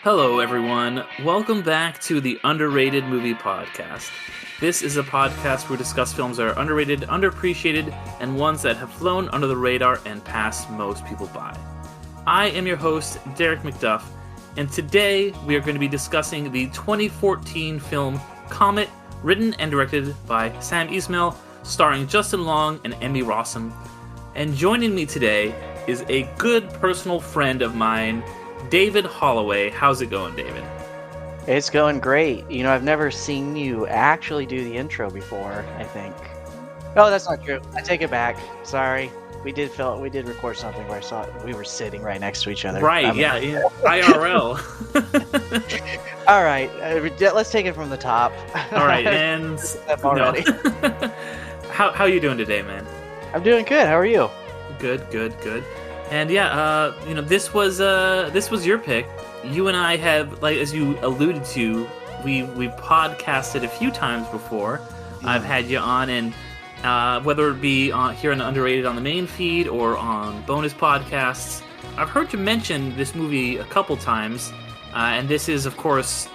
Hello, everyone. Welcome back to the Underrated Movie Podcast. This is a podcast where we discuss films that are underrated, underappreciated, and ones that have flown under the radar and passed most people by. I am your host, Derick McDuff, and today we are going to be discussing the 2014 film Comet, written and directed by Sam Esmail, starring Justin Long and Emmy Rossum. And joining me today is a good personal friend of mine, David Holloway. How's it going, David? It's going great. You know, I've never seen you actually do the intro before, I think. Oh, that's not true. I take it back. Sorry. We did record something where I saw we were sitting right next to each other. Right, yeah. IRL. All right. Let's take it from the top. All right, and already. No. How you doing today, man? I'm doing good. How are you? Good. And yeah, this was your pick. You and I have, like, as you alluded to, we podcasted a few times before. I've had you on, and whether it be here on Underrated on the main feed or on bonus podcasts, I've heard you mention this movie a couple times. And this is, of course,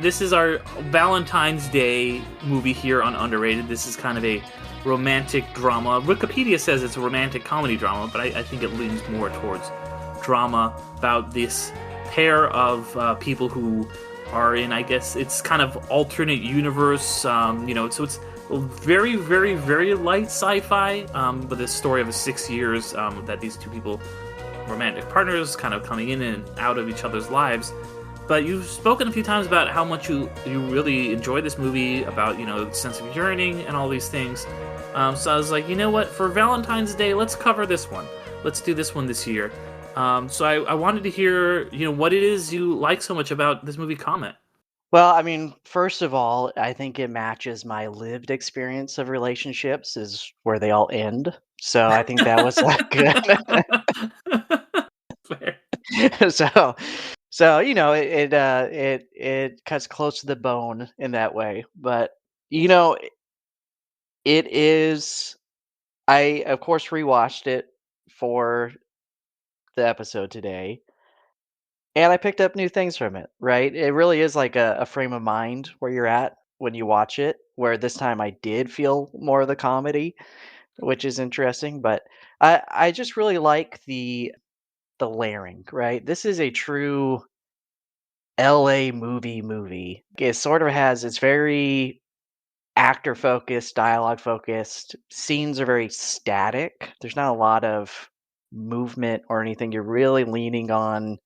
this is our Valentine's Day movie here on Underrated. This is kind of a romantic drama. Wikipedia says it's a romantic comedy drama, but I think it leans more towards drama about this pair of people who are in, I guess, it's kind of alternate universe, so it's very, very, very light sci-fi, but the story of 6 years that these two people, romantic partners, kind of coming in and out of each other's lives. But you've spoken a few times about how much you really enjoy this movie, about, sense of yearning and all these things. So I was like, you know what? For Valentine's Day, let's cover this one. Let's do this one this year. So I wanted to hear, what it is you like so much about this movie, Comet. Well, I mean, first of all, I think it matches my lived experience of relationships, is where they all end. So I think that was Fair. So it cuts close to the bone in that way. But it is. I of course rewatched it for the episode today, and I picked up new things from it. Right, it really is like a frame of mind where you're at when you watch it. Where this time I did feel more of the comedy, which is interesting. But I just really like the layering. Right, this is a true LA movie. It sort of has, it's very actor focused, dialogue focused. Scenes are very static. There's not a lot of movement or anything. You're really leaning on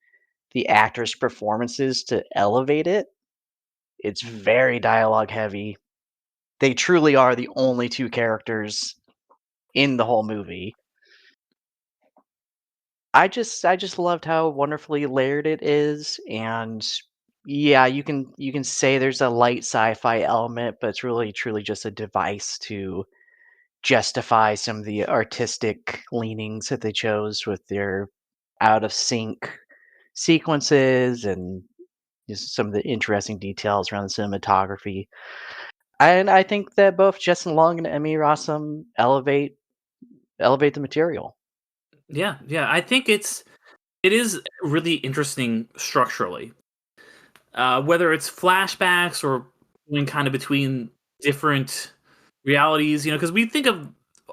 the actors' performances to elevate it. It's very dialogue heavy. They truly are the only two characters in the whole movie. I just loved how wonderfully layered it is, and yeah, you can say there's a light sci-fi element, but it's really truly just a device to justify some of the artistic leanings that they chose with their out of sync sequences and just some of the interesting details around the cinematography. And I think that both Justin Long and Emmy Rossum elevate the material. Yeah. I think it is really interesting structurally. Whether it's flashbacks or going kind of between different realities, because we think of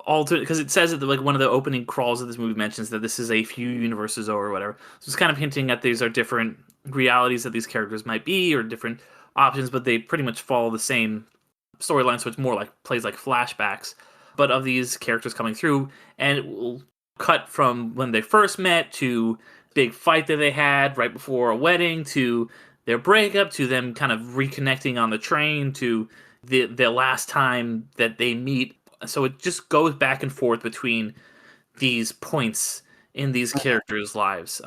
alternate, because it says that like one of the opening crawls of this movie mentions that this is a few universes or whatever. So it's kind of hinting at these are different realities that these characters might be, or different options, but they pretty much follow the same storyline. So it's more like plays like flashbacks, but of these characters coming through, and it will cut from when they first met to big fight that they had right before a wedding to their breakup to them kind of reconnecting on the train to the last time that they meet. So it just goes back and forth between these points in these characters' lives.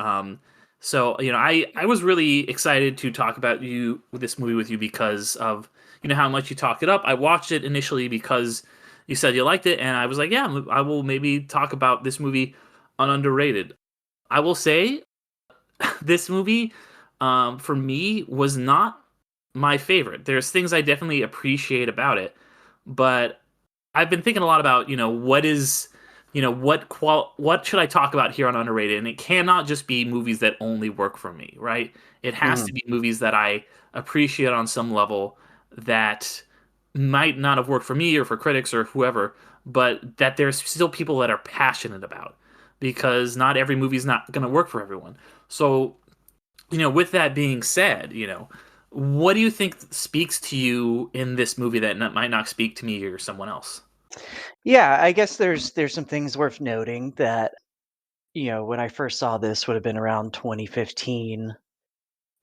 So I was really excited to talk about this movie with you because of how much you talk it up. I watched it initially because you said you liked it, and I was like, yeah, I will maybe talk about this movie on Underrated. I will say this movie, for me, was not my favorite. There's things I definitely appreciate about it, but I've been thinking a lot about, what is what should I talk about here on underrated? And it cannot just be movies that only work for me, right? It has to Mhm. be movies that I appreciate on some level that might not have worked for me or for critics or whoever, but that there's still people that are passionate about because not every movie's not going to work for everyone. So, with that being said, what do you think speaks to you in this movie that might not speak to me or someone else? Yeah, I guess there's some things worth noting that, when I first saw this would have been around 2015.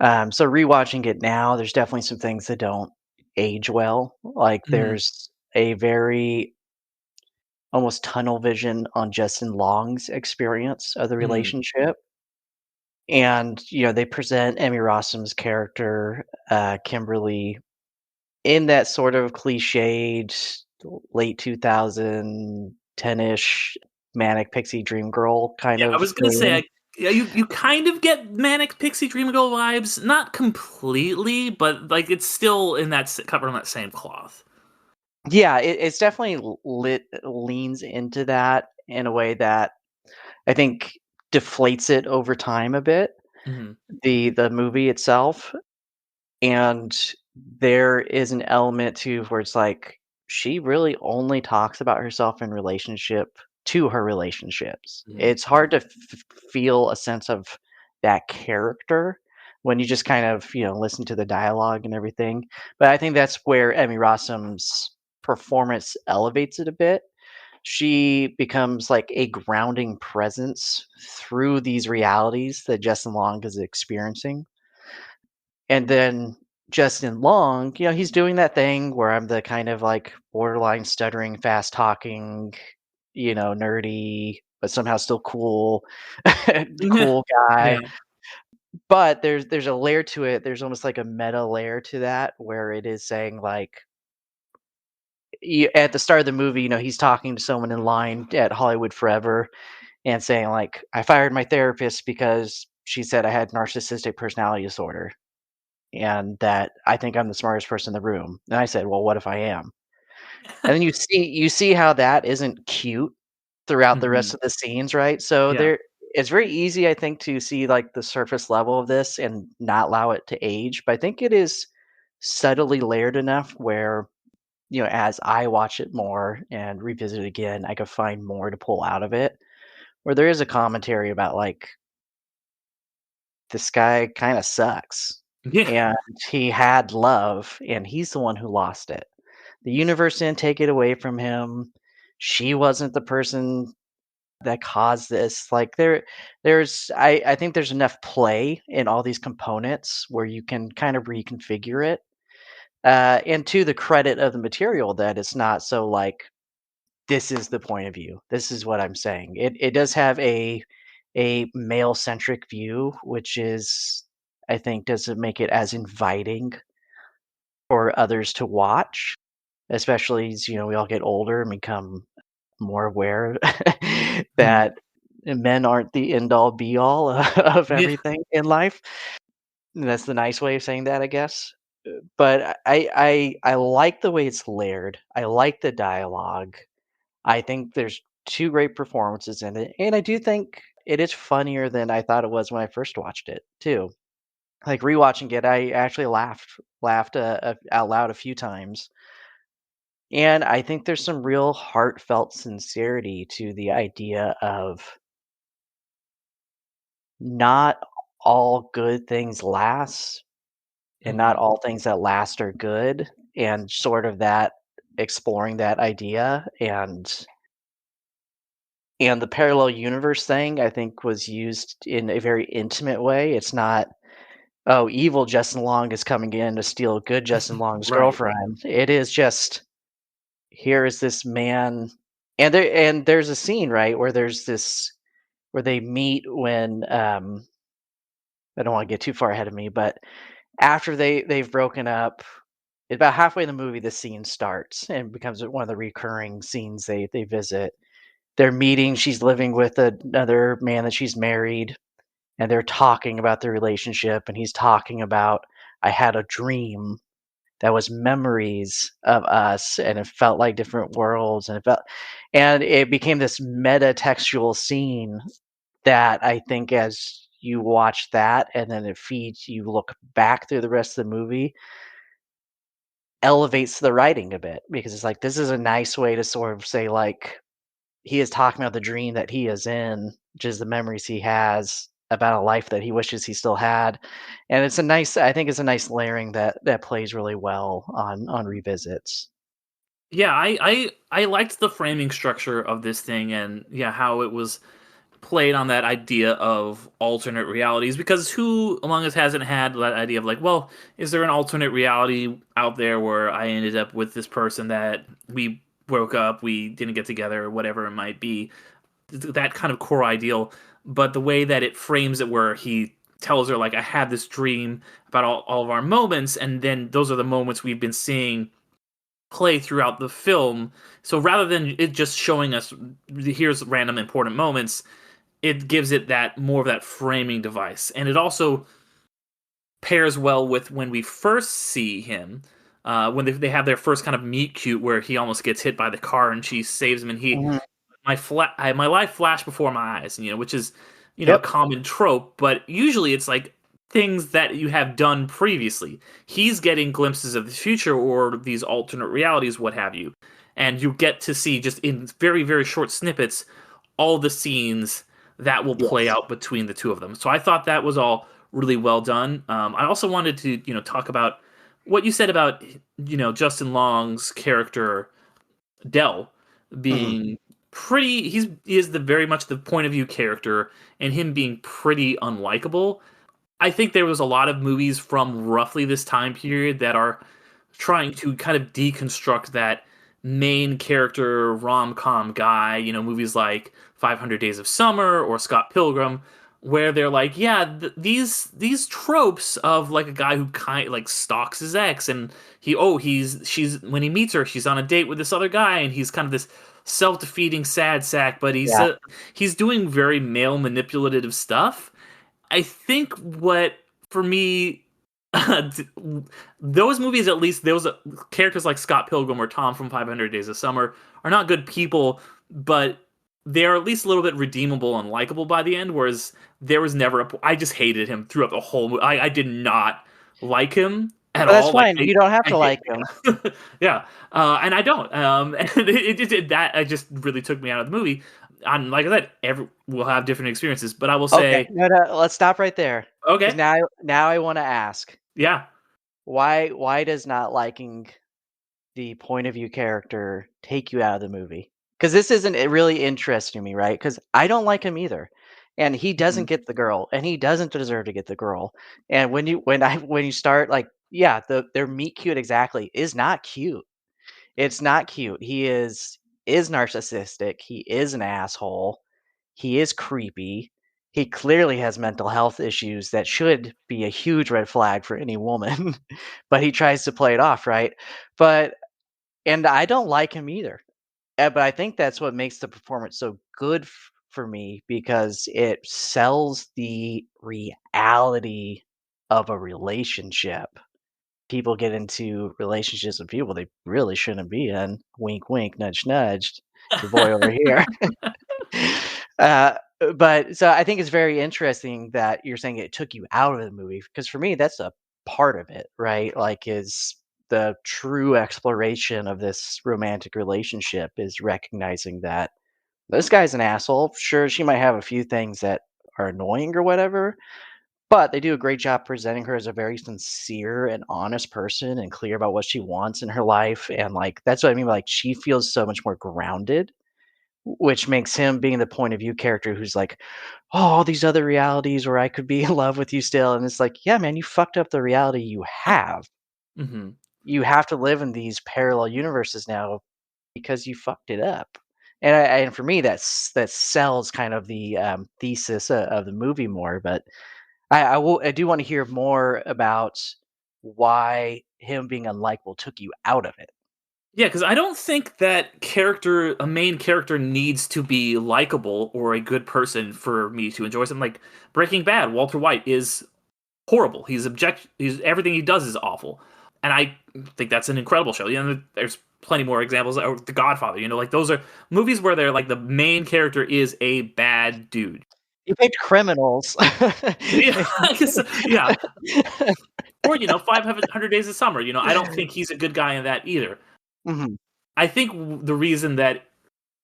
So rewatching it now, there's definitely some things that don't age well. Like Hmm. there's a very almost tunnel vision on Justin Long's experience of the Hmm. relationship. And, they present Emmy Rossum's character, Kimberly, in that sort of cliched late 2010-ish manic pixie dream girl kind Yeah, I of was gonna say, thing. yeah, you kind of get manic pixie dream girl vibes, not completely, but like it's still in covered on that same cloth. Yeah, it's definitely leans into that in a way that I think deflates it over time a bit, Hmm. the movie itself. And there is an element too where it's like she really only talks about herself in relationship to her relationships. Hmm. It's hard to feel a sense of that character when you just kind of, listen to the dialogue and everything. But I think that's where Emmy Rossum's performance elevates it a bit. She becomes like a grounding presence through these realities that Justin Long is experiencing. And then Justin Long, he's doing that thing where I'm the kind of like borderline stuttering, fast talking, nerdy, but somehow still cool, Yeah, cool guy. yeah. But there's a layer to it. There's almost like a meta layer to that where it is saying like at the start of the movie, he's talking to someone in line at Hollywood Forever and saying like, I fired my therapist because she said I had narcissistic personality disorder and that I think I'm the smartest person in the room. And I said, "Well, what if I am?" And then you see how that isn't cute throughout the rest Hmm. of the scenes, right? So Yeah. it's very easy, I think, to see like the surface level of this and not allow it to age. But I think it is subtly layered enough where, as I watch it more and revisit it again, I could find more to pull out of it. Where there is a commentary about like this guy kind of sucks. Yeah. And he had love, and he's the one who lost it. The universe didn't take it away from him. She wasn't the person that caused this. Like I think there's enough play in all these components where you can kind of reconfigure it. And to the credit of the material, that it's not so like this is the point of view. This is what I'm saying. It does have a male centric view, which is I think doesn't make it as inviting for others to watch, especially as we all get older and become more aware Mhm. that men aren't the end all be all of Yeah. everything in life. And that's the nice way of saying that, I guess. But I like the way it's layered. I like the dialogue. I think there's 2 great performances in it, and I do think it is funnier than I thought it was when I first watched it, too. Like, rewatching it, I actually laughed, out loud a few times, and I think there's some real heartfelt sincerity to the idea of not all good things last, and not Mhm. all things that last are good, and sort of that exploring that idea, and the parallel universe thing, I think, was used in a very intimate way. It's not, "Oh, evil Justin Long is coming in to steal good Justin Long's Right. girlfriend." It is just, here is this man and there's a scene, right, where where they meet when, I don't wanna get too far ahead of me, but after they've broken up, about halfway in the movie, the scene starts and becomes one of the recurring scenes they visit. They're meeting, she's living with another man that she's married, and they're talking about their relationship, and he's talking about, "I had a dream," that was memories of us, and it felt like different worlds, and it became this meta-textual scene that I think as you watch that and then it feeds you look back through the rest of the movie, elevates the writing a bit because it's like, this is a nice way to sort of say, like, he is talking about the dream that he is in, which is the memories he has about a life that he wishes he still had, and it's a nice I think it's a nice layering that plays really well on revisits. Yeah, I liked the framing structure of this thing, and yeah, how it was played on that idea of alternate realities, because who among us hasn't had that idea of like, well, is there an alternate reality out there where I ended up with this person that we broke up, we didn't get together, or whatever it might be, that kind of core ideal. But the way that it frames it, where he tells her like, I had this dream about all of our moments, and then those are the moments we've been seeing play throughout the film. So rather than it just showing us here's random important moments, it gives it that more of that framing device. And it also pairs well with when we first see him, when they have their first kind of meet cute where he almost gets hit by the car and she saves him, and Mhm. my life flashed before my eyes, which is a Yep. common trope, but usually it's like things that you have done previously. He's getting glimpses of the future or these alternate realities, what have you, and you get to see just in very very short snippets all the scenes that will play Yes. out between the two of them. So I thought that was all really well done. I also wanted to talk about what you said about Justin Long's character Dell Mhm. being pretty. He is the very much the point of view character, and him being pretty unlikable. I think there was a lot of movies from roughly this time period that are trying to kind of deconstruct that main character rom-com guy, movies like 500 Days of Summer or Scott Pilgrim, where they're like, yeah, these tropes of like a guy who kind like stalks his ex, and she's when he meets her, she's on a date with this other guy, and he's kind of this self-defeating sad sack, but Yeah. he's doing very male manipulative stuff. I think what for me, those movies, at least those characters like Scott Pilgrim or Tom from 500 Days of Summer, are not good people, but they are at least a little bit redeemable and likable by the end. Whereas there was never I just hated him throughout the whole movie. I did not like him at But that's all. Like fine, you don't have I to hate, like him. yeah, and I don't. And that it just really took me out of the movie. And like I said, every we'll have different experiences, but I will Okay, say, no, no, let's stop right there, because okay, now I wanna ask, yeah. why does not liking the point of view character take you out of the movie? Because this isn't it really interesting me, right? Because I don't like him either, and he doesn't Mhm. get the girl, and he doesn't deserve to get the girl, and when you start, like yeah, their meet cute exactly is not cute. It's not cute. He is narcissistic, he is an asshole, he is creepy, he clearly has mental health issues that should be a huge red flag for any woman, but he tries to play it off, right? But and I don't like him either. But I think that's what makes the performance so good for me because it sells the reality of a relationship. People get into relationships with people they really shouldn't be in. Wink, wink, nudge, nudge. Your boy over here. uh, but so I think it's very interesting that you're saying it took you out of the movie because for me that's a part of it, right? Like is the true exploration of this romantic relationship is recognizing that this guy's an asshole. Sure, she might have a few things that are annoying or whatever, but they do a great job presenting her as a very sincere and honest person and clear about what she wants in her life. And like that's what I mean. Like she feels so much more grounded, which makes him being the point of view character who's like, oh, all these other realities where I could be in love with you still. And it's like, yeah, man, you fucked up the reality you have. Mhm. You have to live in these parallel universes now because you fucked it up. And for me, that sells kind of the thesis of the movie more. But I do want to hear more about why him being unlikable took you out of it. Yeah, because I don't think that a main character, needs to be likable or a good person for me to enjoy something. Like Breaking Bad, Walter White is horrible. He's everything he does is awful. and I think that's an incredible show. You know, there's plenty more examples. Or The Godfather, you know, like those are movies where they're like the main character is a bad dude. You picked criminals. Yeah, I guess, yeah. Or you know, 500 Days of Summer. You know, I don't think he's a good guy in that either. Mhm. I think the reason that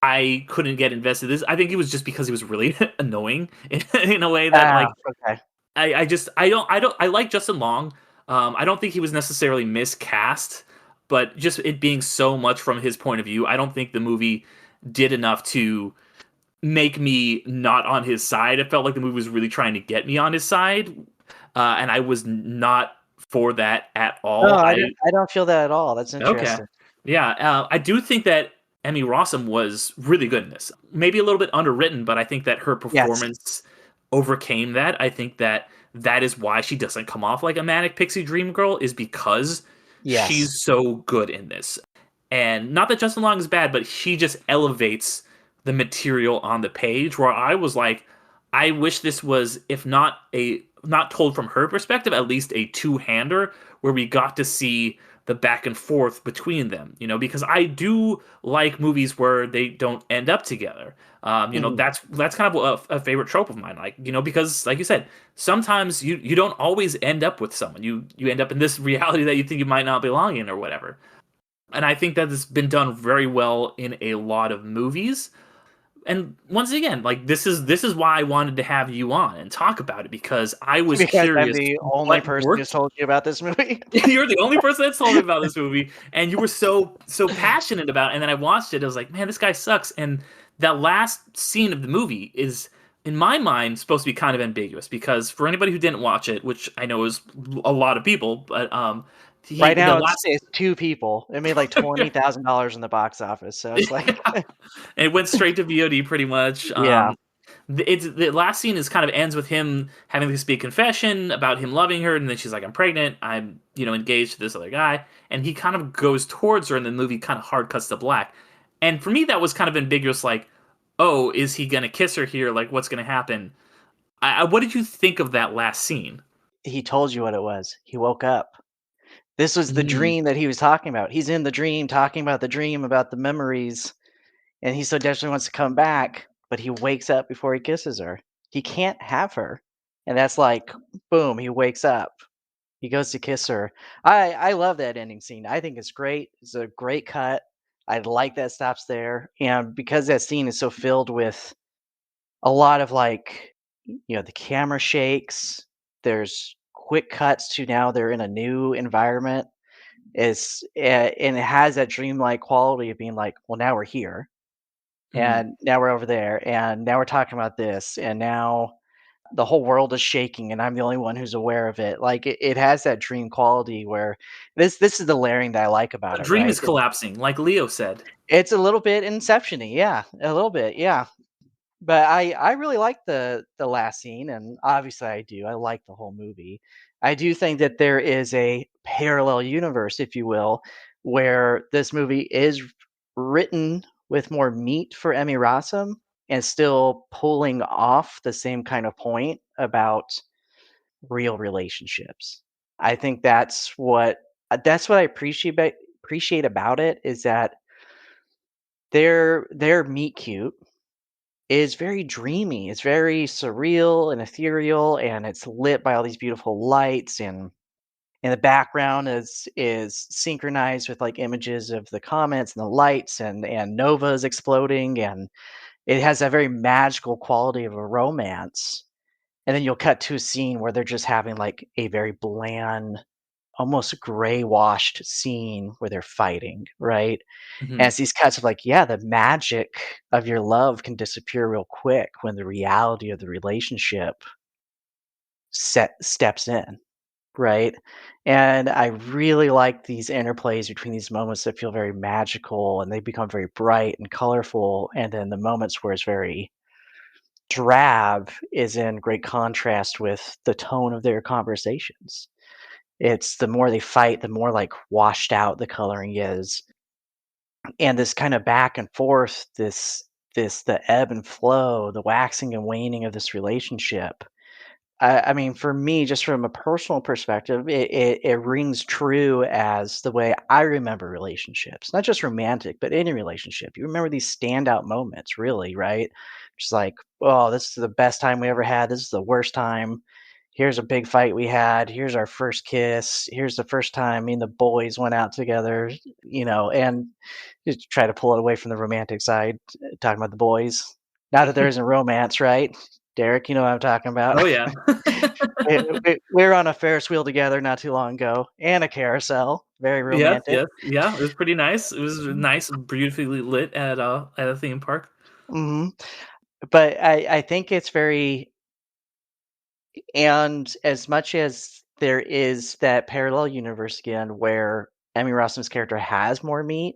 I couldn't get invested is I think it was just because he was really annoying in a way that Ah, like okay. I just I like Justin Long. I don't think he was necessarily miscast, but just it being so much from his point of view, I don't think the movie did enough to make me not on his side. It felt like the movie was really trying to get me on his side, and I was not for that at No, all. I don't feel that at all. That's Okay. interesting. Yeah, I do think that Emmy Rossum was really good in this. Maybe a little bit underwritten, but I think that her Yes. performance overcame that. I think that that is why she doesn't come off like a manic pixie dream girl, is because Yes. she's so good in this. And not that Justin Long is bad, but she just elevates the material on the page. Where I was like, I wish this was, if not a not told from her perspective, at least a two-hander where we got to see the back and forth between them. You know, because I do like movies where they don't end up together. You know, Mhm. that's kind of a favorite trope of mine. Like, you know, because like you said, sometimes you don't always end up with someone. You end up in this reality that you think you might not belong in or whatever. And I think that has been done very well in a lot of movies. And once again, like this is why I wanted to have you on and talk about it, because I was Because I'm curious the only what person who's worked. told you about this movie. You're the only person that's told me about this movie, and you were so passionate about it. And then I watched it. I was like, man, this guy sucks. And that last scene of the movie is, in my mind, supposed to be kind of ambiguous, because for anybody who didn't watch it, which I know is a lot of people, but Right the now, it's last it's 2 people. It made, like, $20,000 in the box office, so it's like it went straight to VOD pretty much. Yeah. It's the last scene is kind of ends with him having this big confession about him loving her, and then she's like, "I'm pregnant. I'm engaged to this other guy," and he kind of goes towards her, and the movie kind of hard cuts to black. And for me, that was kind of ambiguous. Like, oh, is he gonna kiss her here? Like, what's gonna happen? What did you think of that last scene? He told you what it was. He woke up. This was the Mm, dream that he was talking about. He's in the dream, talking about the dream, about the memories, and he so desperately wants to come back, but he wakes up before he kisses her. He can't have her, and that's like, boom, he wakes up. He goes to kiss her. I love that ending scene. I think it's great. It's a great cut. I like that stops there, and because that scene is so filled with a lot of, like, the camera shakes, there's quick cuts to now they're in a new environment. And it has that dreamlike quality of being like, "Well, now we're here, mm. and now we're over there, and now we're talking about this, and now the whole world is shaking, and I'm the only one who's aware of it." Like, it has that dream quality where this is the layering that I like The about it, dream right? is collapsing, like Leo said. It's a little bit Inception-y, yeah, a little bit, yeah. But I really like the last scene, and obviously I do. I like the whole movie. I do think that there is a parallel universe, if you will, where this movie is written with more meat for Emmy Rossum and still pulling off the same kind of point about real relationships. I think that's what I appreciate about it is that their meet cute is very dreamy. It's very surreal and ethereal, and it's lit by all these beautiful lights, and the background is synchronized with like images of the comets and the lights and novas exploding, and it has that very magical quality of a romance. And then you'll cut to a scene where they're just having like a very bland, almost gray washed scene where they're fighting, right? And Mhm. it's these cuts of like, yeah, the magic of your love can disappear real quick when the reality of the relationship steps in, right? And I really like these interplays between these moments that feel very magical and they become very bright and colorful, and then the moments where it's very drab is in great contrast with the tone of their conversations. It's the more they fight, the more like washed out the coloring is, and this kind of back and forth, this the ebb and flow, the waxing and waning of this relationship. I mean, for me, just from a personal perspective, it rings true as the way I remember relationships, not just romantic, but any relationship. You remember these standout moments, really, right? Just like, oh, this is the best time we ever had. This is the worst time. Here's a big fight we had. Here's our first kiss. Here's the first time me and the boys went out together, and just try to pull it away from the romantic side, talking about the boys. Not that there isn't romance, right? Derek, you know what I'm talking about. Oh yeah. We were on a Ferris wheel together not too long ago, and a carousel. Very Yes, romantic. yes, yeah. It was pretty nice. It was nice, beautifully lit at a theme park. Mhm. But I think it's very and as much as there is that parallel universe again where Emmy Rossum's character has more meat,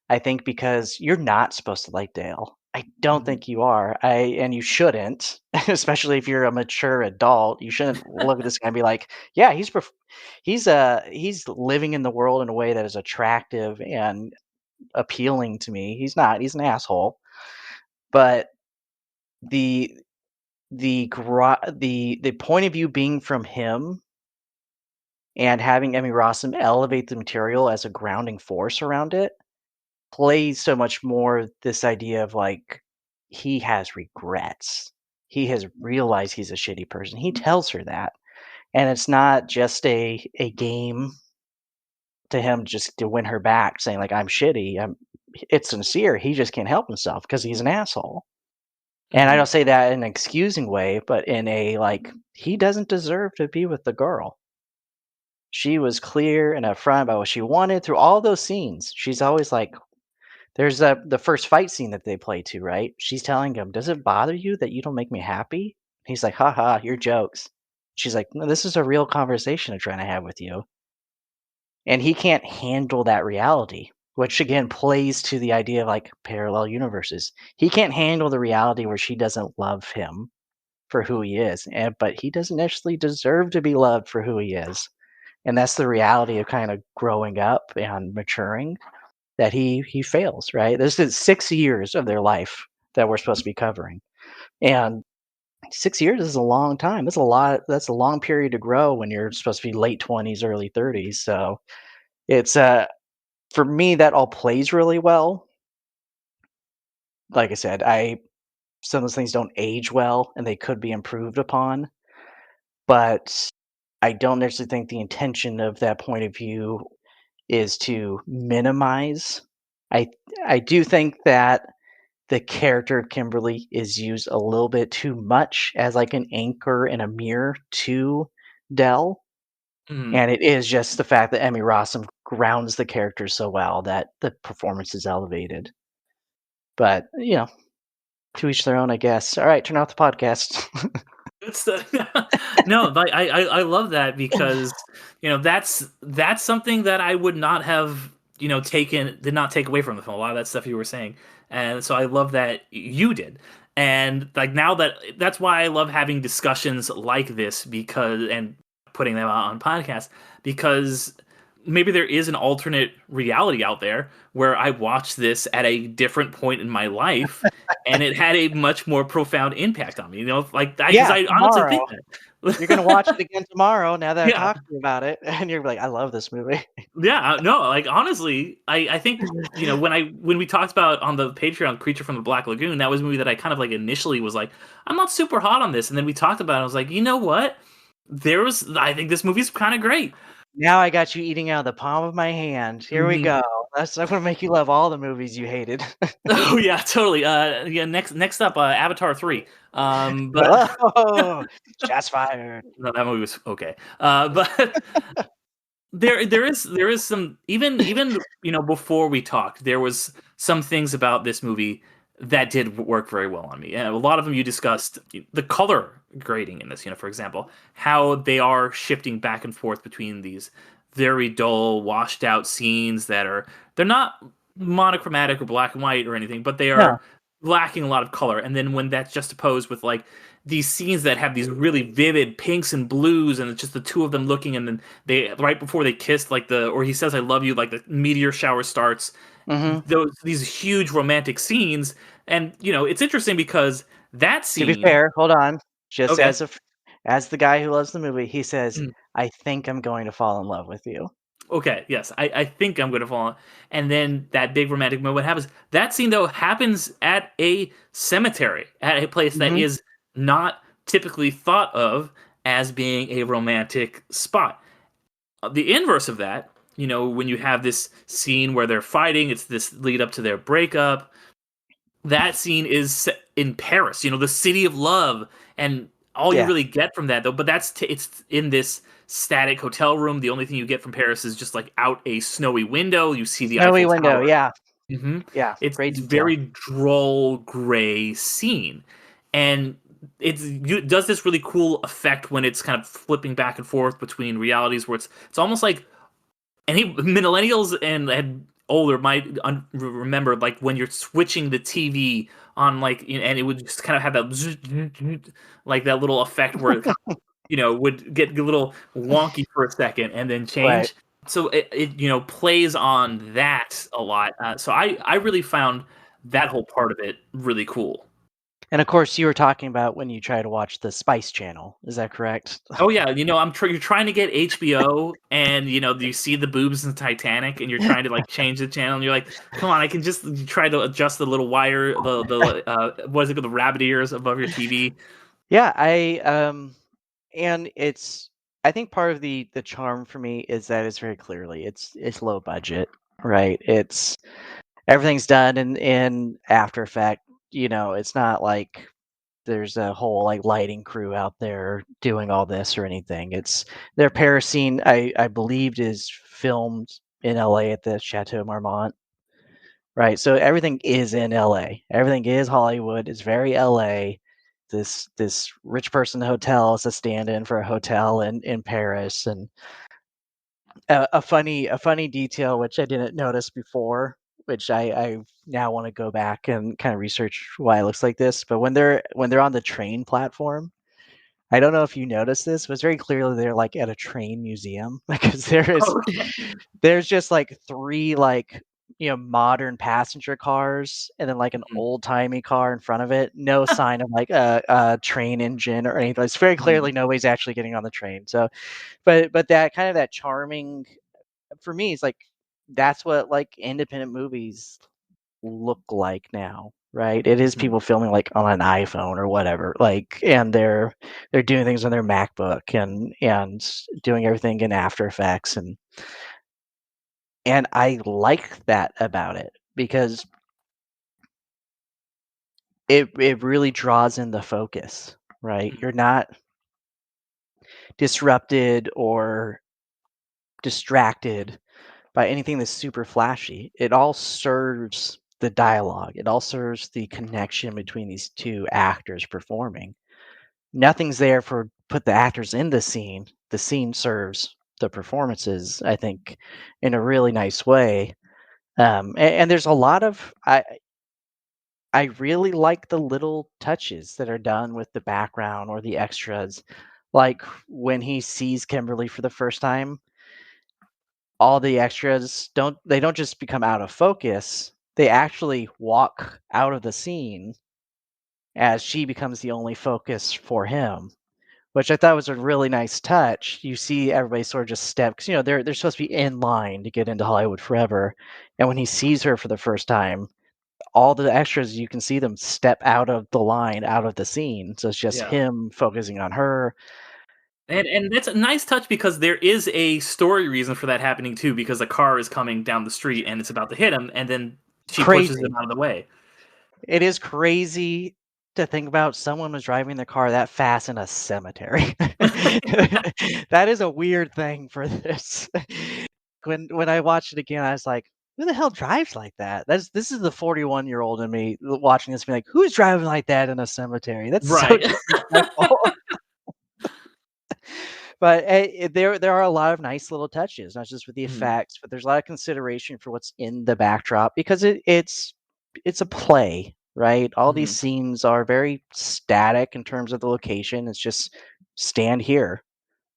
I think because you're not supposed to like Dale. I don't Mhm. think you are. And you shouldn't, especially if you're a mature adult. You shouldn't look at this guy and be like, "Yeah, he's living in the world in a way that is attractive and appealing to me." He's not. He's an asshole. But the the point of view being from him and having Emmy Rossum elevate the material as a grounding force around it plays so much more this idea of like he has regrets. He has realized he's a shitty person. He tells her that. And it's not just a game to him just to win her back saying like I'm shitty. It's sincere. He just can't help himself because he's an asshole. And I Mhm. don't say that in an excusing way, but in a like he doesn't deserve to be with the girl. She was clear and upfront about what she wanted through all those scenes. She's always like, there's the first fight scene that they play to, right? She's telling him, "Does it bother you that you don't make me happy?" He's like, "Ha ha, your jokes." She's like, "No, this is a real conversation I'm trying to have with you." And he can't handle that reality, which again plays to the idea of like parallel universes. He can't handle the reality where she doesn't love him for who he is, but he doesn't actually deserve to be loved for who he is. And that's the reality of kind of growing up and maturing that he fails, right? This is 6 years of their life that we're supposed to be covering. And 6 years is a long time. That's a long period to grow when you're supposed to be late 20s, early 30s. So it's for me that all plays really well. Like I said, I some of those things don't age well and they could be improved upon, but I don't necessarily think the intention of that point of view is to minimize. I I do think that the character of Kimberly is used a little bit too much as like an anchor and a mirror to Dell. Mhm. And it is just the fact that Emmy Rossum grounds the character so well that the performance is elevated. But, to each their own, I guess. All right, turn off the podcast. It's the no, but I love that because, that's something that I would not have, did not take away from the film, a lot of that stuff you were saying, and so I love that you did, and, like, now that's why I love having discussions like this because and putting them out on podcasts, because maybe there is an alternate reality out there where I watched this at a different point in my life and it had a much more profound impact on me. Like I because Yeah, I honestly tomorrow. think You're gonna watch that. it again tomorrow now that I've Yeah, talked to you about it, and you're like, "I love this movie." yeah, no, like honestly, I think when we talked about on the Patreon Creature from the Black Lagoon, that was a movie that I kind of like initially was like, I'm not super hot on this, and then we talked about it. I was like, you know what? I think this movie's kind of great. Now I got you eating out of the palm of my hand. Here we Mhm. go. I'm gonna make you love all the movies you hated. Oh yeah, totally. Yeah. Next up, Avatar 3. But Oh, shots fired. no, that movie was okay. But there is some even before we talked, there was some things about this movie that did work very well on me, and a lot of them you discussed. The color grading in this, for example, how they are shifting back and forth between these very dull, washed out scenes they're not monochromatic or black and white or anything, but they No. are lacking a lot of color. And then when that's juxtaposed with like these scenes that have these really vivid pinks and blues, and it's just the two of them looking, and then they right before they kiss, like or he says I love you, like the meteor shower starts, Mhm. these huge romantic scenes. And it's interesting because that To be scene. fair, hold on. Just Okay. as a f as the guy who loves the movie, he says, Mm. "I think I'm going to fall in love with you." Okay, yes, I think I'm gonna fall. And then that big romantic moment happens. That scene though happens at a cemetery, at a place that Mhm. is not typically thought of as being a romantic spot. The inverse of that, when you have this scene where they're fighting, it's this lead up to their breakup. That scene is in Paris, the city of love, and all you Yeah. really get from that though, but it's in this static hotel room. The only thing you get from Paris is just like out a snowy window. You see the Snowy Eiffel window, Tower. yeah. hmm Yeah, great it's detail. very droll gray scene, and it does this really cool effect when it's kind of flipping back and forth between realities, where it's almost like any millennials and older might remember, like when you're switching the TV on, like, and it would just kind of have that like that little effect where it kind of, would get a little wonky for a second and then Right. change. So it plays on that a lot. So I really found that whole part of it really cool. And of course, you were talking about when you try to watch the Spice Channel, is that correct? Oh yeah, you're trying to get HBO, and you see the boobs in Titanic, and you're trying to like change the channel, and you're like, come on, I can just try to adjust the little wire, the what is it called, the rabbit ears above your TV. Yeah, and I think part of the charm for me is that it's very clearly it's low budget, right? It's everything's done in After Effect. It's not like there's a whole like lighting crew out there doing all this or anything. It's their Paris scene, I believed, is filmed in LA at the Chateau Marmont. Right, so everything is in LA. Everything is Hollywood. It's very LA. This rich person hotel is a stand-in for a hotel in Paris, and a funny detail which I didn't notice before, which I now want to go back and kind of research why it looks like this. But when they're on the train platform, I don't know if you noticed this, but it's very clearly they're like at a train museum because Okay. there's just like three like modern passenger cars and then like an Mhm, old timey car in front of it. No sign of like a train engine or anything. It's very mhm, clearly nobody's actually getting on the train. So, but that kind of that charming for me is like that's what like independent movies look like now, right? It is mhm. people filming like on an iPhone or whatever, like, and they're doing things on their MacBook and doing everything in After Effects, and I like that about it because it really draws in the focus, right? You're not disrupted or distracted by anything that's super flashy. It all serves the dialogue. It all serves the connection between these two actors performing. Nothing's there for put the actors in the scene. The scene serves the performances, I think, in a really nice way. And there's a lot of I really like the little touches that are done with the background or the extras. Like when he sees Kimberly for the first time, all the extras don't just become out of focus. They actually walk out of the scene as she becomes the only focus for him, which I thought was a really nice touch. You see everybody sort of just step because they're supposed to be in line to get into Hollywood forever, and when he sees her for the first time, all the extras you can see them step out of the line, out of the scene. So it's just Yeah. him focusing on her. And that's a nice touch because there is a story reason for that happening too, because a car is coming down the street and it's about to hit him, and then she pushes him Crazy. out of the way. It is crazy to think about someone was driving their car that fast in a cemetery. That is a weird thing for this. When I watched it again, I was like, "Who the hell drives like that?" This is the 41-year-old in me watching this, being like, "Who's driving like that in a cemetery? That's so Right. disrespectful." But there are a lot of nice little touches, not just with the Mhm, effects, but there's a lot of consideration for what's in the backdrop because it's a play, right? All these mhm. scenes are very static in terms of the location. It's just stand here,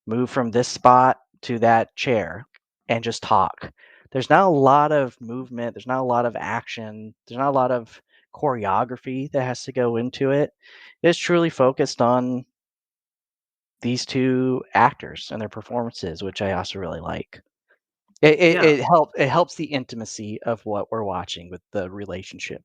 move from this spot to that chair, and just talk. There's not a lot of movement. There's not a lot of action. There's not a lot of choreography that has to go into it. It's truly focused on these two actors and their performances, which I also really like. Yeah. It helps the intimacy of what we're watching with the relationship.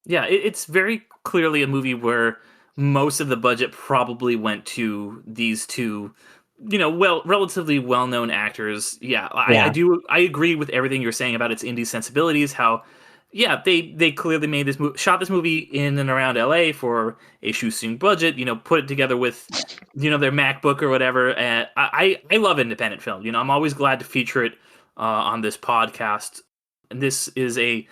Yeah, it's very clearly a movie where most of the budget probably went to these two, relatively well-known actors. Yeah, I Yeah. do. I agree with everything you're saying about its indie sensibilities. How, yeah, they clearly made this movie, shot this movie in and around LA for a shoestring budget. Put it together with, their MacBook or whatever. And I love independent film. I'm always glad to feature it on this podcast. And this is a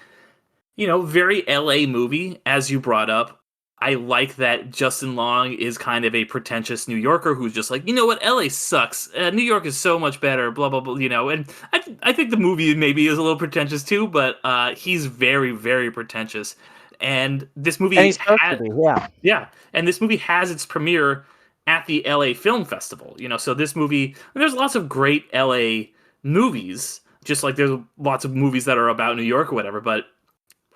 very LA movie, as you brought up. I like that Justin Long is kind of a pretentious New Yorker who's just like, you know what, LA sucks. New York is so much better, blah, blah, blah, And I think the movie maybe is a little pretentious too, but he's very, very pretentious. And this And movie he's supposed to had, be, yeah. yeah, and this movie has its premiere at the LA Film Festival. So this movie, there's lots of great LA movies, just like there's lots of movies that are about New York or whatever, but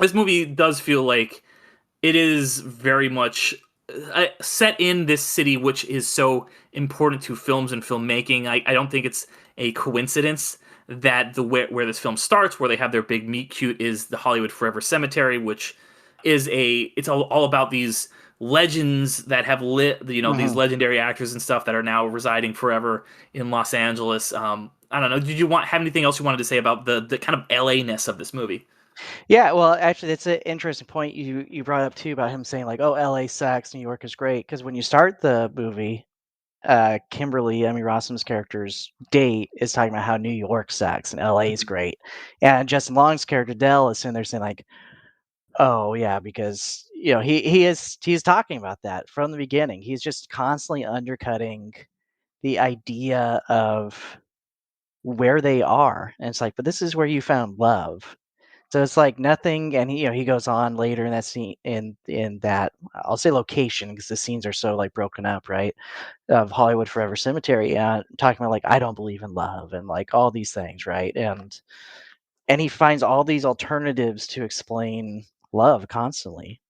this movie does feel like it is very much set in this city, which is so important to films and filmmaking. I don't think it's a coincidence that the where this film starts, where they have their big meet cute, is the Hollywood Forever Cemetery, which is it's all about these legends that have lit, these Mhm. legendary actors and stuff that are now residing forever in Los Angeles. I don't know. Did you have anything else you wanted to say about the kind of LA ness of this movie? Yeah, well, actually, that's an interesting point you brought up too about him saying like, "Oh, LA sucks, New York is great." Because when you start the movie, Kimberly, Emmy Rossum's character's date is talking about how New York sucks and LA is great, and Justin Long's character Dell is sitting there saying like, "Oh yeah," because he's talking about that from the beginning. He's just constantly undercutting the idea of where they are, and it's like, but this is where you found love. So it's like nothing, and he goes on later in that scene in that I'll say location because the scenes are so like broken up, right? Of Hollywood Forever Cemetery, and talking about like I don't believe in love and like all these things, right? And he finds all these alternatives to explain love constantly,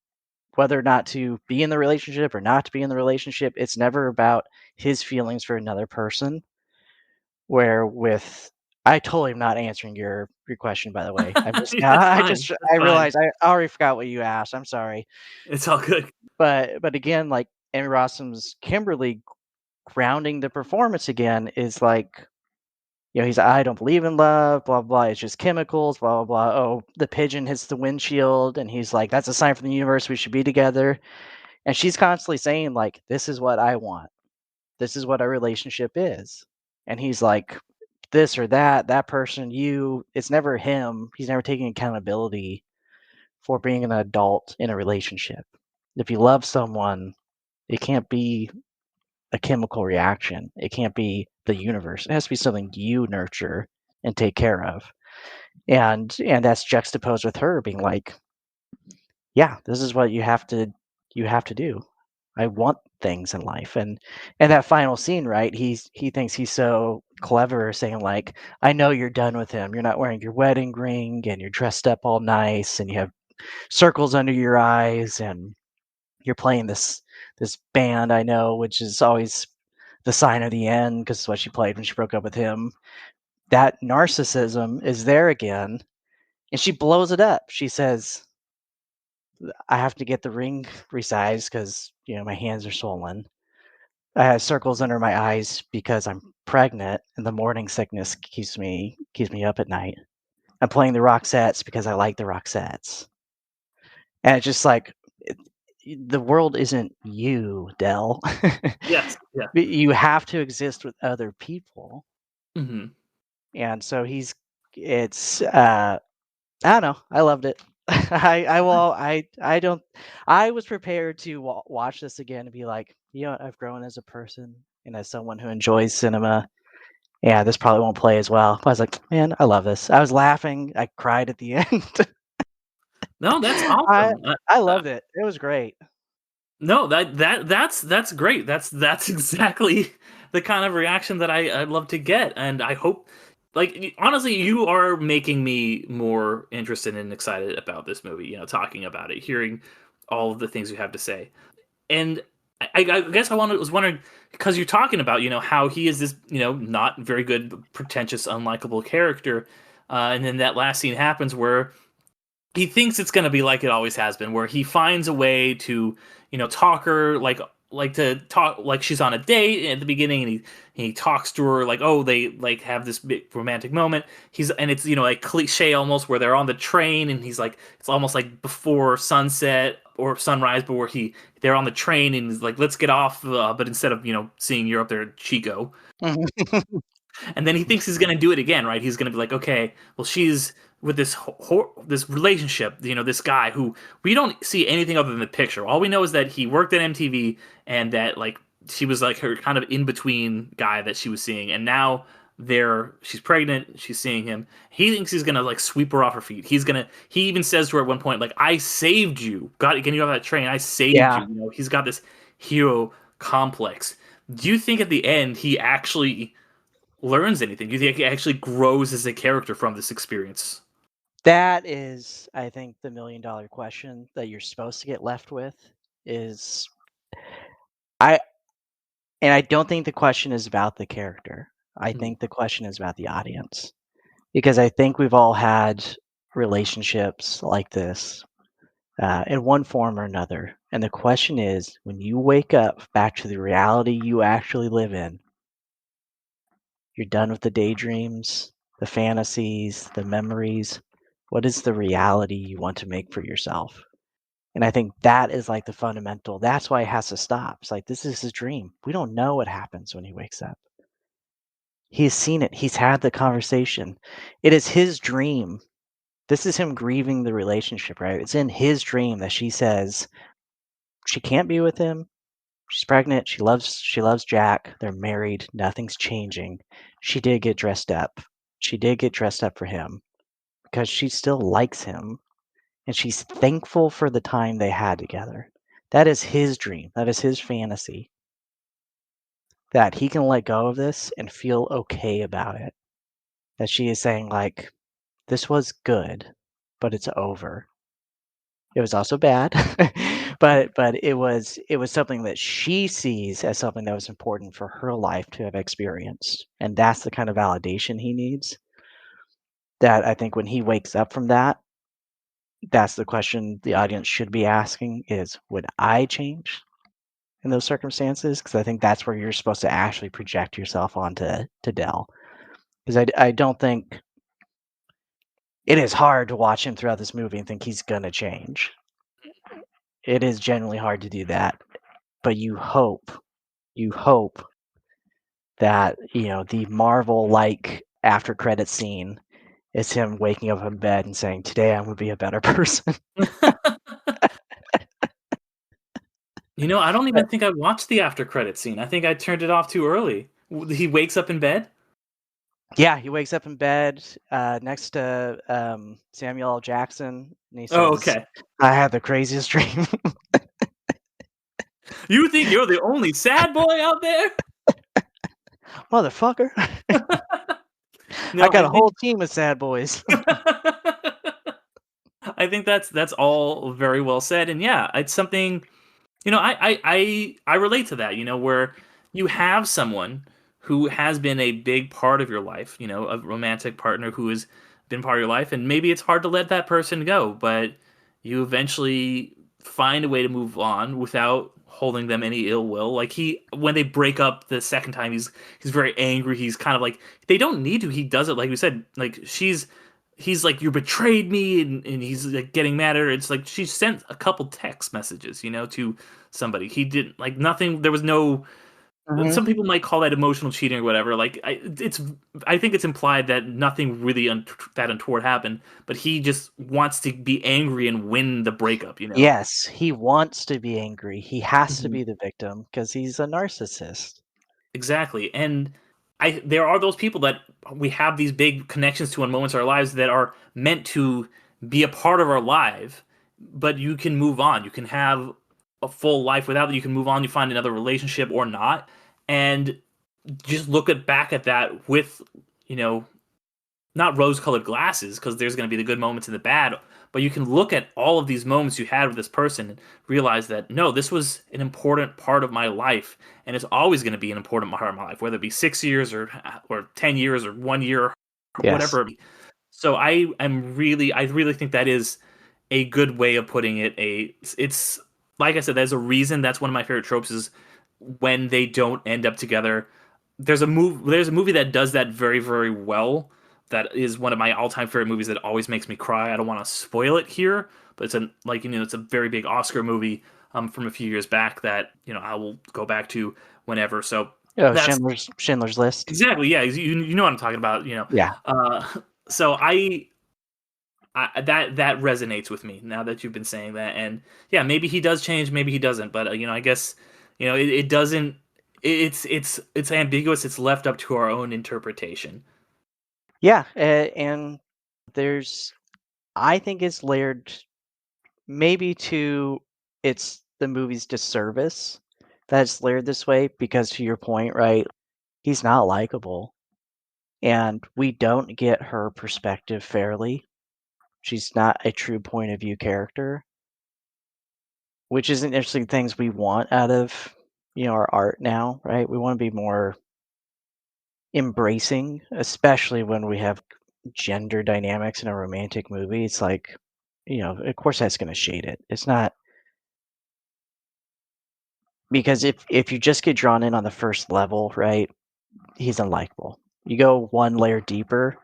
whether or not to be in the relationship or not to be in the relationship. It's never about his feelings for another person. Where with I totally am not answering your question, by the way. I'm just That's fine. That's I fine. realized I already forgot what you asked. I'm sorry. It's all good. But again, like Amy Rossum's Kimberly grounding the performance again is like, he's I don't believe in love, blah blah. It's just chemicals, blah blah blah. Oh, the pigeon hits the windshield, and he's like, that's a sign from the universe we should be together. And she's constantly saying like, this is what I want. This is what our relationship is. And he's like, this or that person, you, it's never him. He's never taking accountability for being an adult in a relationship. If you love someone, it can't be a chemical reaction. It can't be the universe. It has to be something you nurture and take care of. And that's juxtaposed with her being like, yeah, this is what you have to do. I want things in life. And that final scene, right? He thinks he's so clever saying like, I know you're done with him. You're not wearing your wedding ring and you're dressed up all nice and you have circles under your eyes and you're playing this band I know, which is always the sign of the end because it's what she played when she broke up with him. That narcissism is there again, and she blows it up. She says, I have to get the ring resized because my hands are swollen. I have circles under my eyes because I'm pregnant and the morning sickness keeps me up at night. I'm playing the Roxettes because I like the Roxettes. And it's just like the world isn't you, Dell. Yes, yeah. You have to exist with other people. Mhm. And so it's I don't know. I loved it. I will. I don't. I was prepared to watch this again and be like, I've grown as a person and as someone who enjoys cinema. Yeah, this probably won't play as well. But I was like, man, I love this. I was laughing. I cried at the end. No, that's I awesome. I Uh, loved it. It was great. no, that's great. That's exactly the kind of reaction that I'd love to get, and I hope, like, honestly, you are making me more interested and excited about this movie. Talking about it, hearing all of the things you have to say, and I guess was wondering because you're talking about how he is this not very good, pretentious, unlikable character, and then that last scene happens where he thinks it's going to be like it always has been, where he finds a way to talk her like to talk like she's on a date at the beginning, and he talks to her like, oh, they like have this big romantic moment. And it's like cliche almost, where they're on the train, and he's like, it's almost like before sunset or sunrise, but where they're on the train, and he's like, let's get off, but instead of seeing you're up there at Chico, and then he thinks he's going to do it again, right? He's going to be like, okay, well, she's with this relationship, this guy who we don't see anything other than the picture. All we know is that he worked at MTV, and that like she was like her kind of in between guy that she was seeing, and now she's pregnant, she's seeing him. He thinks he's gonna like sweep her off her feet. He even says to her at one point, like, I saved you, got getting you off that train, I saved Yeah. you. He's got this hero complex. Do you think at the end he actually learns anything? Do you think he actually grows as a character from this experience? That is, I think, the $1,000,000 question that you're supposed to get left with is I and I don't think the question is about the character. I Mhm. think the question is about the audience. Because I think we've all had relationships like this, in one form or another. And the question is, when you wake up back to the reality you actually live in, you're done with the daydreams, the fantasies, the memories. What is the reality you want to make for yourself? And I think that is like the fundamental. That's why it has to stop. It's like this is his dream. We don't know what happens when he wakes up. He's seen it. He's had the conversation. It is his dream. This is him grieving the relationship, right? It's in his dream that she says she can't be with him. She's pregnant. She loves Jack. They're married. Nothing's changing. She did get dressed up. She did get dressed up for him because she still likes him and she's thankful for the time they had together. That is his dream. That is his fantasy. That he can let go of this and feel okay about it. That she is saying like, this was good, but it's over. It was also bad, but it was something that she sees as something that was important for her life to have experienced, and that's the kind of validation he needs. That I think when he wakes up from that, that's the question the audience should be asking: is would I change in those circumstances? Because I think that's where you're supposed to actually project yourself onto to Dell. Because I don't think it is hard to watch him throughout this movie and think he's gonna change. It is genuinely hard to do that, but you hope that, the Marvel-like after credit scene is him waking up in bed and saying, "Today I'm gonna be a better person." I don't But even think I watched the after credit scene. I think I turned it off too early. He wakes up in bed. yeah, he wakes up in bed, next to, Samuel L. Jackson, and he Oh, says, okay. "I had the craziest dream." You think you're the only sad boy out there? "Motherfucker, I No, got I a think whole team of sad boys." I think that's all very well said, and yeah, it's something. I relate to that. Where you have someone who has been a big part of your life. A romantic partner who has been part of your life, and maybe it's hard to let that person go, but you eventually find a way to move on without holding them any ill will. Like when they break up the second time, he's very angry. He's kind of like they don't need to. He does it like we said. Like he's like, you betrayed me, and he's like getting mad at her. It's like she sent a couple text messages to somebody. He didn't like nothing. There was no. Mhm. Some people might call that emotional cheating or whatever. Like I think it's implied that nothing really that untoward happened, but he just wants to be angry and win the breakup. Yes, he wants to be angry. He has to Mhm. be the victim because he's a narcissist. Exactly. And there are those people that we have these big connections to in moments of our lives that are meant to be a part of our life, but you can move on. You can have a full life without it. You can move on, you find another relationship or not. And just back at that with, you know, not rose-colored glasses because there's going to be the good moments and the bad, but you can look at all of these moments you had with this person and realize that no, this was an important part of my life, and it's always going to be an important part of my life, whether it be 6 years or 10 years or 1 year or Yes. whatever. So I really think that is a good way of putting it. It's like I said, there's a reason that's one of my favorite tropes is when they don't end up together. There's a movie that does that very, very well. That is one of my all-time favorite movies that always makes me cry. I don't want to spoil it here, but it's a very big Oscar movie from a few years back that I will go back to whenever. So Oh, that's Schindler's List. exactly, yeah. You know what I'm talking about. Yeah. Uh, so that resonates with me now that you've been saying that, and yeah, maybe he does change, maybe he doesn't, but I guess it doesn't. It's ambiguous. It's left up to our own interpretation. Yeah, and there's I think it's layered maybe to it's the movie's disservice that it's layered this way because to your point, right? He's not likable, and we don't get her perspective fairly. She's not a true point of view character, which is an interesting things we want out of our art now, right? We want to be more embracing, especially when we have gender dynamics in a romantic movie. It's like, of course that's going to shade it. It's not because if you just get drawn in on the first level, right? He's unlikable. You go one layer deeper,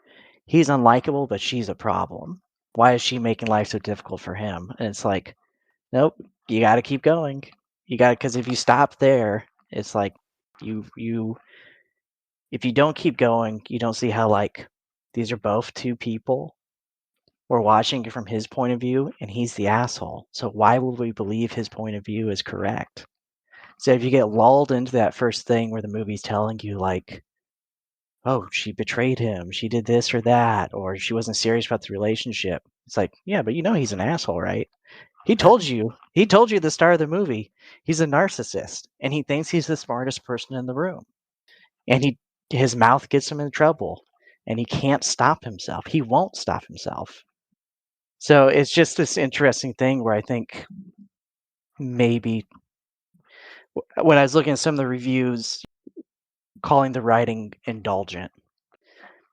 he's unlikable, but she's a problem. Why is she making life so difficult for him? And it's like, nope, you got to keep going. You got because if you stop there, it's like you if you don't keep going, you don't see how like these are both two people. We're watching it from his point of view, and he's the asshole. So why would we believe his point of view is correct? So if you get lulled into that first thing where the movie's telling you like, oh, she betrayed him, she did this or that, or she wasn't serious about the relationship. It's like, yeah, but he's an asshole, right? He told you at the start of the movie, he's a narcissist and he thinks he's the smartest person in the room. And his mouth gets him in trouble and he can't stop himself. He won't stop himself. So it's just this interesting thing where I think maybe when I was looking at some of the reviews calling the writing indulgent.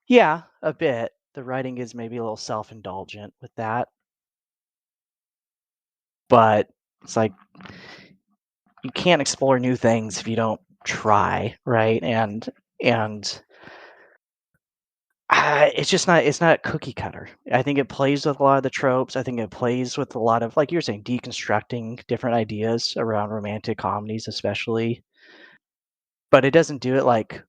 Yeah, a bit. The writing is maybe a little self-indulgent with that, but it's like you can't explore new things if you don't try, right? And it's not cookie cutter. I think it plays with a lot of the tropes. I think it plays with a lot of like you're saying deconstructing different ideas around romantic comedies especially, but it doesn't do it like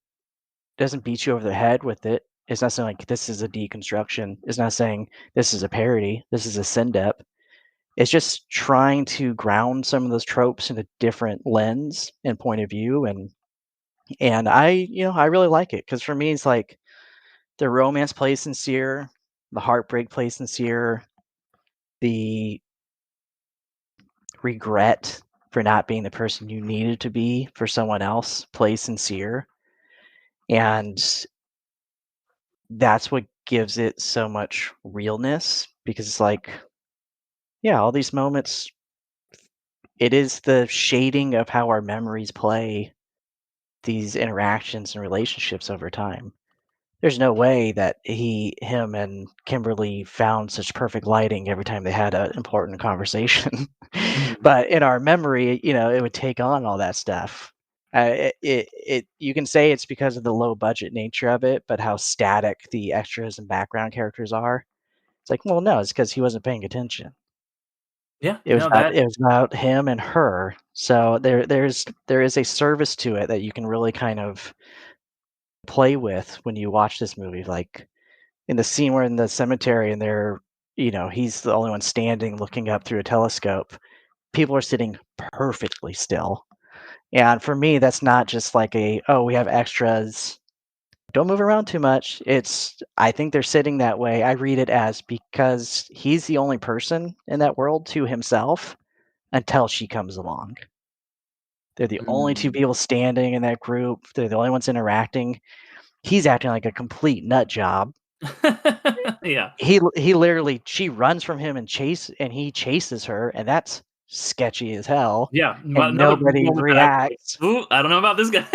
doesn't beat you over the head with it. It's not saying like this is a deconstruction. It's not saying this is a parody. This is a send up. It's just trying to ground some of those tropes in a different lens and point of view, and I really like it because for me it's like the romance plays sincere, the heartbreak plays sincere, the regret for not being the person you needed to be for someone else plays sincere, and that's what gives it so much realness because it's like, yeah, all these moments, it is the shading of how our memories play these interactions and relationships over time. There's no way that him and Kimberly found such perfect lighting every time they had an important conversation. Mhm. But in our memory, it would take on all that stuff. You can say it's because of the low budget nature of it, but how static the extras and background characters are. It's like, well, no, it's because he wasn't paying attention. Yeah, It was no, about that it was about him and her. So there is a service to it that you can really kind of play with when you watch this movie. Like in the scene where in the cemetery and he's the only one standing looking up through a telescope. People are sitting perfectly still. And for me, that's not just like oh, we have extras. Don't move around too much. I think they're sitting that way. I read it as because he's the only person in that world to himself until she comes along. They're the only two mm, people standing in that group. They're the only ones interacting. He's acting like a complete nut job. Yeah. He literally she runs from him and he chases her, and that's sketchy as hell, Yeah, and another nobody moment that I was like, reacts. "Ooh, I don't know about this guy."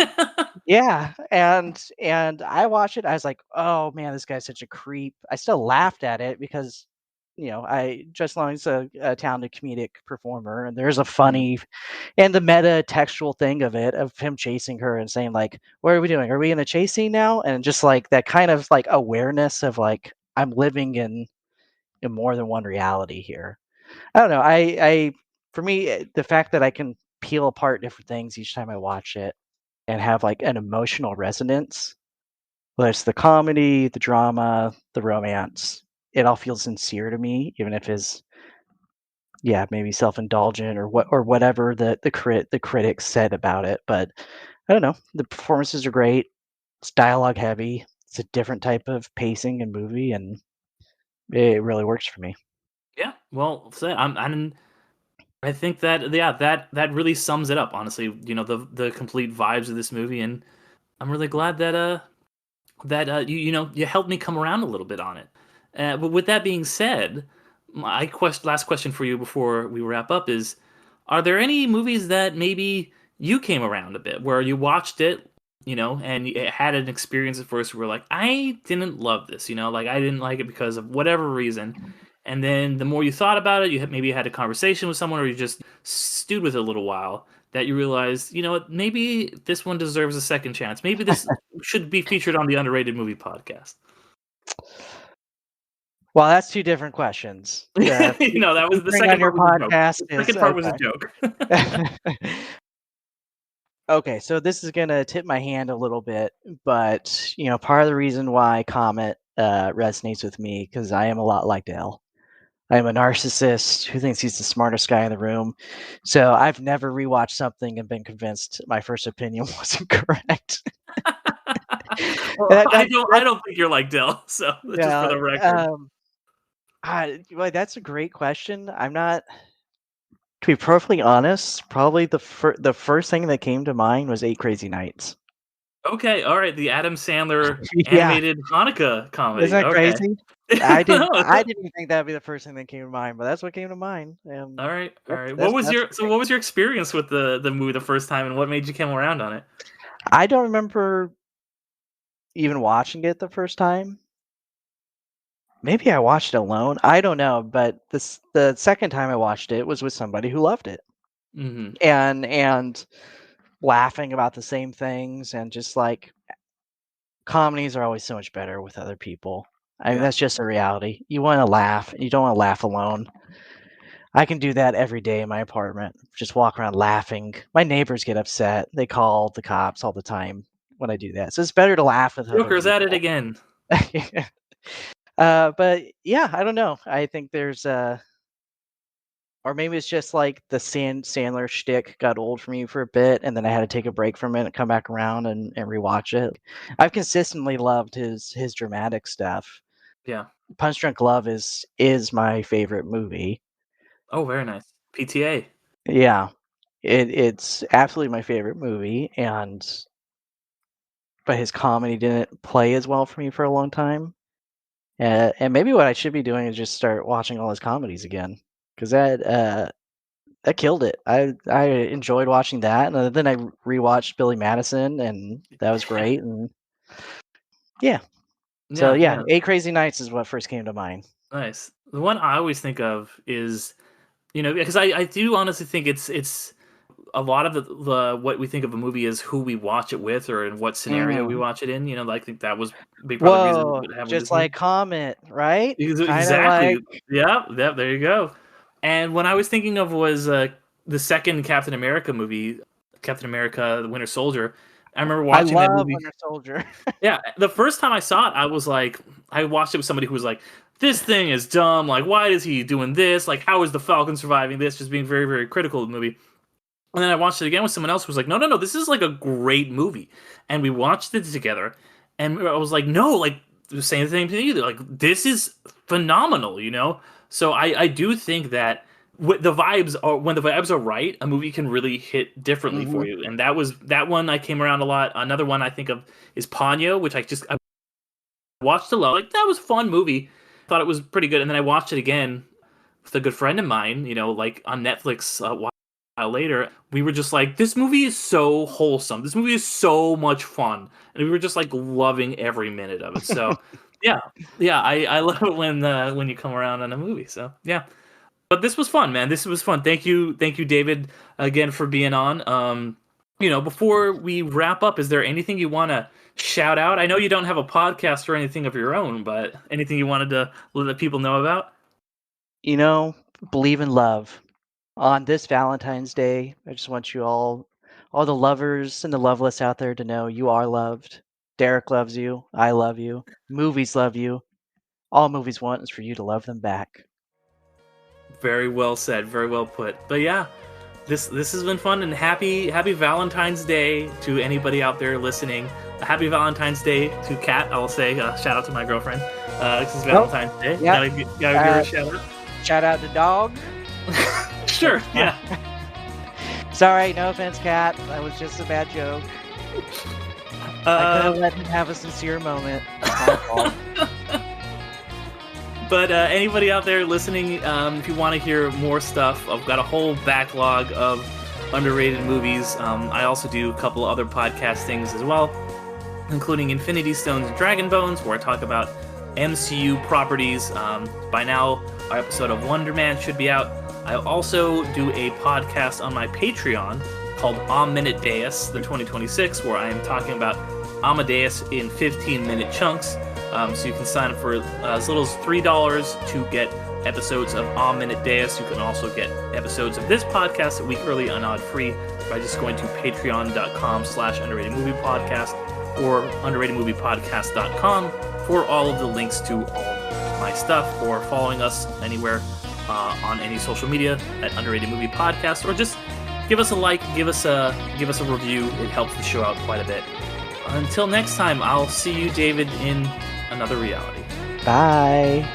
Yeah, and I watched it, I was like, "Oh, man, this guy's such a creep." I still laughed at it because, I Just Long's a talented comedic performer, and there's a Mhm, funny and the meta textual thing of it, of him chasing her and saying, like, "What are we doing? Are we in a chase scene now?" And just, like, that kind of, like, awareness of, like, I'm living in more than one reality here. I don't know, I for me, the fact that I can peel apart different things each time I watch it and have, like, an emotional resonance, whether it's the comedy, the drama, the romance, it all feels sincere to me, even if it's, yeah, maybe self-indulgent or whatever the critics said about it, but I don't know, the performances are great, it's dialogue heavy, it's a different type of pacing and movie, and it really works for me. yeah, well, so I think that yeah, that really sums it up, honestly, the complete vibes of this movie, and I'm really glad that you helped me come around a little bit on it. But with that being said, my last question for you before we wrap up is: are there any movies that maybe you came around a bit, where you watched it, and you had an experience at first where like I didn't love this, like I didn't like it because of whatever reason, and then the more you thought about it, maybe you had a conversation with someone, or you just stewed with it a little while. That you realize, what, maybe this one deserves a second chance. Maybe this should be featured on the Underrated Movie Podcast. Well, that's 2 different questions. That was the Featuring second on part your was a joke. podcast The is second part was a okay. joke. Okay, so this is gonna tip my hand a little bit, but, part of the reason why Comet, resonates with me because I am a lot like Dale. I am a narcissist who thinks he's the smartest guy in the room, so I've never rewatched something and been convinced my first opinion wasn't correct. Well, That that I that don't think you're like Dell, so just for yeah, the record. well, that's a great question. I'm not To be perfectly honest, probably the first thing that came to mind was 8 Crazy Nights. Okay, all right, the Adam Sandler Yeah, animated Hanukkah isn't comedy. that Okay. crazy? No, I didn't think that'd be the first thing that came to mind, but that's what came to mind, and all right, all right. that's What was your experience with the movie the first time, and what made you come around on it? I don't remember even watching it the first time. Maybe I watched it alone, I don't know, but the second time I watched it was with somebody who loved it, Mhm. and laughing about the same things, and just, like, comedies are always so much better with other people. I mean, Yeah. that's just a reality. You wanna laugh, you don't wanna laugh alone. I can do that every day in my apartment, just walk around laughing. My neighbors get upset, they call the cops all the time when I do that, so it's better to laugh with other Joker's at it people. again. But yeah, I don't know. I think there's, or maybe it's just like the Sandler shtick got old for me for a bit, and then I had to take a break from it and come back around and rewatch it. I've consistently loved his dramatic stuff. Yeah. Punch Drunk Love is my favorite movie. Oh, very nice. PTA. Yeah, it's absolutely my favorite movie, but his comedy didn't play as well for me for a long time. And maybe what I should be doing is just start watching all his comedies again, because that killed it. I enjoyed watching that, and then I rewatched Billy Madison, and that was great. And yeah, so Yeah, yeah, yeah. Eight Crazy Nights is what first came to mind. Nice. The one I always think of is, because I do honestly think it's a lot of the what we think of a movie is who we watch it with or in what scenario we Mhm. watch it in. I think that was a big part of the reason Whoa, what happened with just this movie. like Comet, right? Kind of Exactly. like Yeah, yeah, there you go. And what I was thinking of was the second Captain America movie, Captain America: The Winter Soldier. I remember I watching that love movie. Winter Soldier. Yeah, the first time I saw it, I was like, I watched it with somebody who was like, "This thing is dumb. Like, why is he doing this? Like, how is the Falcon surviving this?" Just being very, very critical of the movie. And then I watched it again with someone else who was like, "No, no, no, this is like a great movie." And we watched it together, and I was like, "No, like saying the same thing either. Like, this is phenomenal." So I do think that when the vibes are right, a movie can really hit differently for Mhm. you. And that one I came around a lot. Another one I think of is Ponyo, which I watched it, like, that was a fun movie. Thought it was pretty good, and then I watched it again with a good friend of mine, like on Netflix a while later. We were just like, this movie is so wholesome. This movie is so much fun, and we were just like loving every minute of it. So, yeah, yeah, I love it when you come around on a movie. So, yeah. But this was fun, man. This was fun. Thank you, David, again for being on. Before we wrap up, is there anything you want to shout out? I know you don't have a podcast or anything of your own, but anything you wanted to let people know about? You know, believe in love. On this Valentine's Day, I just want you all the lovers and the loveless out there to know you are loved. Derek loves you. I love you. Movies love you. All movies want is for you to love them back. Very well said. Very well put. But yeah, this has been fun, and happy Valentine's Day to anybody out there listening. Happy Valentine's Day to Kat. I'll say shout out to my girlfriend. This is Valentine's Day. Yeah. Gotta give her a shout out. Shout out to dog. Sure. Yeah. Sorry, no offense, Kat. That was just a bad joke. I could have let him have a sincere moment. It's my fault. But anybody out there listening, if you want to hear more stuff, I've got a whole backlog of underrated movies. I also do a couple other podcast things as well, including Infinity Stones and Dragon Bones, where I talk about MCU properties. By now, our episode of Wonder Man should be out. I also do a podcast on my Patreon called Amadeus, the 2026, where I am talking about Amadeus in 15-minute chunks. So you can sign up for as little as $3 to get episodes of Amadeus. You can also get episodes of this podcast a week early and ad-free by just going to patreon.com/underratedmoviepodcast or underratedmoviepodcast.com for all of the links to all my stuff, or following us anywhere on any social media at Underrated Movie Podcast, or just give us a like, give us a review. It helps the show out quite a bit. Until next time, I'll see you, David, in another reality. Bye.